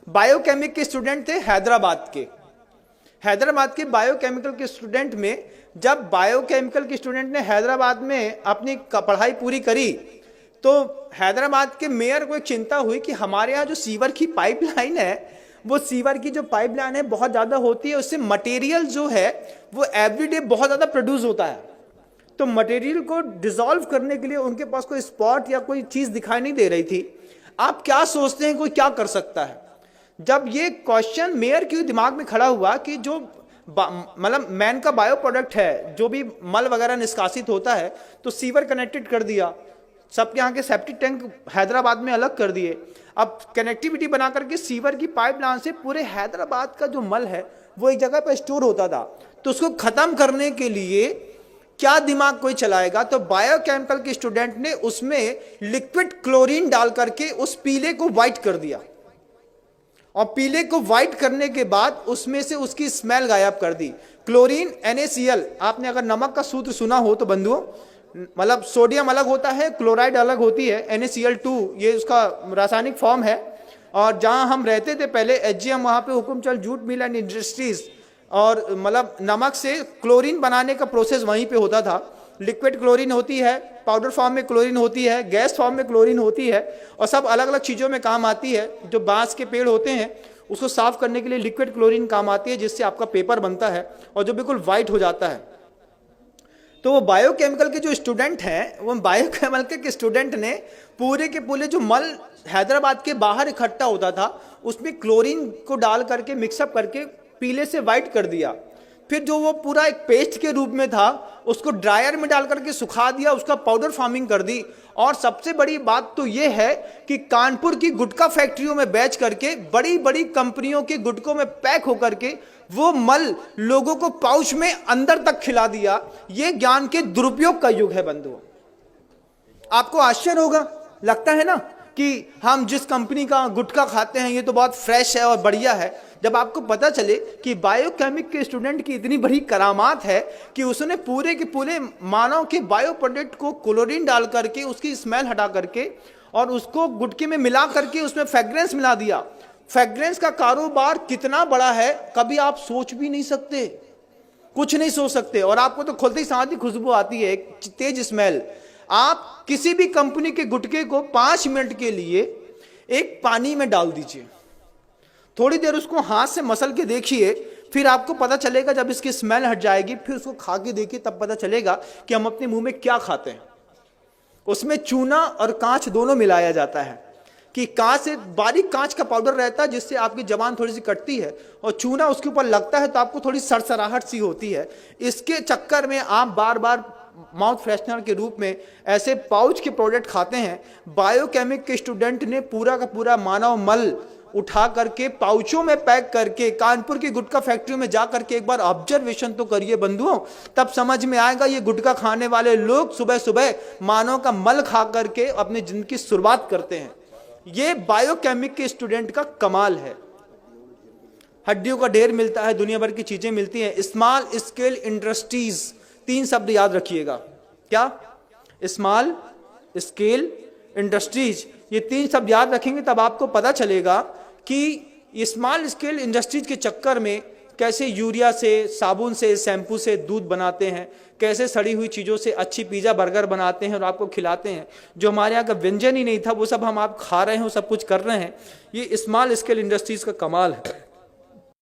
Biochemic के student थे हैदराबाद के बायोकेमिकल के स्टूडेंट में, जब बायोकेमिकल के स्टूडेंट ने हैदराबाद में अपनी पढ़ाई पूरी करी तो हैदराबाद के मेयर को एक चिंता हुई कि हमारे यहाँ जो सीवर की पाइपलाइन है, वो सीवर की जो पाइपलाइन है बहुत ज़्यादा होती है, उससे मटेरियल जो है वो एवरीडे बहुत ज़्यादा प्रोड्यूस होता है। तो मटेरियल को डिसॉल्व करने के लिए उनके पास कोई स्पॉट या कोई चीज़ दिखाई नहीं दे रही थी। आप क्या सोचते हैं कोई क्या कर सकता है? जब ये क्वेश्चन मेयर के दिमाग में खड़ा हुआ कि जो मतलब मैन का बायो प्रोडक्ट है, जो भी मल वगैरह निष्कासित होता है, तो सीवर कनेक्टेड कर दिया, सबके यहाँ के सेप्टिक टैंक हैदराबाद में अलग कर दिए। अब कनेक्टिविटी बना करके सीवर की पाइपलाइन से पूरे हैदराबाद का जो मल है वो एक जगह पर स्टोर होता था। तो उसको खत्म करने के लिए क्या दिमाग कोई चलाएगा? तो बायोकेमिकल के स्टूडेंट ने उसमें लिक्विड क्लोरीन डाल करके उस पीले को व्हाइट कर दिया, और पीले को व्हाइट करने के बाद उसमें से उसकी स्मेल गायब कर दी। क्लोरीन NaCl, आपने अगर नमक का सूत्र सुना हो तो बंधुओं, मतलब सोडियम अलग होता है, क्लोराइड अलग होती है, NaCl2 ये उसका रासायनिक फॉर्म है। और जहां हम रहते थे पहले HGM, वहां पे Hukumchand jute mill and industries, और मतलब नमक से क्लोरीन बनाने का प्रोसेस वहीं पे होता था। लिक्विड क्लोरीन होती है, पाउडर फॉर्म में क्लोरीन होती है, गैस फॉर्म में क्लोरीन होती है, और सब अलग अलग चीज़ों में काम आती है। जो बांस के पेड़ होते हैं उसको साफ करने के लिए लिक्विड क्लोरीन काम आती है, जिससे आपका पेपर बनता है और जो बिल्कुल वाइट हो जाता है। तो वो बायोकेमिकल के जो स्टूडेंट हैं, वो बायोकेमिकल के स्टूडेंट ने पूरे के पूरे जो मल हैदराबाद के बाहर इकट्ठा होता था उसमें क्लोरीन को डाल करके मिक्सअप करके पीले से वाइट कर दिया। फिर जो वो पूरा एक पेस्ट के रूप में था उसको ड्रायर में डाल करके सुखा दिया, उसका पाउडर फार्मिंग कर दी। और सबसे बड़ी बात तो ये है कि कानपुर की गुटखा फैक्ट्रियों में बेच करके बड़ी बड़ी कंपनियों के गुटकों में पैक होकर के वो मल लोगों को पाउच में अंदर तक खिला दिया। ये ज्ञान के दुरुपयोग का युग है बंधुओं। आपको आश्चर्य होगा, लगता है ना कि हम जिस कंपनी का गुटखा खाते हैं ये तो बहुत फ्रेश है और बढ़िया है। जब आपको पता चले कि बायोकेमिक के स्टूडेंट की इतनी बड़ी करामात है कि उसने पूरे के पूरे मानव के बायो प्रोडक्ट को क्लोरीन डाल करके उसकी स्मेल हटा करके और उसको गुटके में मिला करके उसमें फ्रेग्रेंस मिला दिया। फ्रेग्रेंस का कारोबार कितना बड़ा है कभी आप सोच भी नहीं सकते, कुछ नहीं सोच सकते। और आपको तो खुलते ही साथ ही खुशबू आती है, एक तेज स्मेल। आप किसी भी कंपनी के गुटके को 5 मिनट के लिए एक पानी में डाल दीजिए, थोड़ी देर उसको हाथ से मसल के देखिए, फिर आपको पता चलेगा, जब इसकी स्मेल हट जाएगी फिर उसको खा के देखिए, तब पता चलेगा कि हम अपने मुंह में क्या खाते हैं। उसमें चूना और कांच दोनों मिलाया जाता है कि कांच से बारीक कांच का पाउडर रहता है जिससे आपकी जबान थोड़ी सी कटती है, और चूना उसके ऊपर लगता है तो आपको थोड़ी सरसराहट सी होती है। इसके चक्कर में आप बार बार माउथ फ्रेशनर के रूप में ऐसे पाउच के प्रोडक्ट खाते हैं। बायोकेमिक के स्टूडेंट ने पूरा का पूरा मानव मल उठा करके पाउचों में पैक करके कानपुर की गुटखा फैक्ट्री में जाकर के एक बार ऑब्जर्वेशन तो करिए बंधुओं, तब समझ में आएगा ये गुटखा खाने वाले लोग सुबह सुबह मानव का मल खा करके अपनी जिंदगी की शुरुआत करते हैं। ये बायोकेमिक के स्टूडेंट का कमाल है। हड्डियों का ढेर मिलता है, दुनिया भर की चीजें मिलती हैं। स्मॉल स्केल इंडस्ट्रीज, 3 शब्द याद रखिएगा। क्या? स्मॉल स्केल इंडस्ट्रीज, ये 3 शब्द याद रखेंगे तब आपको पता चलेगा कि स्मॉल स्केल इंडस्ट्रीज के चक्कर में कैसे यूरिया से, साबुन से, शैम्पू से दूध बनाते हैं, कैसे सड़ी हुई चीज़ों से अच्छी पिज़्ज़ा बर्गर बनाते हैं और आपको खिलाते हैं। जो हमारे यहाँ का व्यंजन ही नहीं था वो सब हम आप खा रहे हैं, वो सब कुछ कर रहे हैं। ये स्मॉल स्केल इंडस्ट्रीज का कमाल है।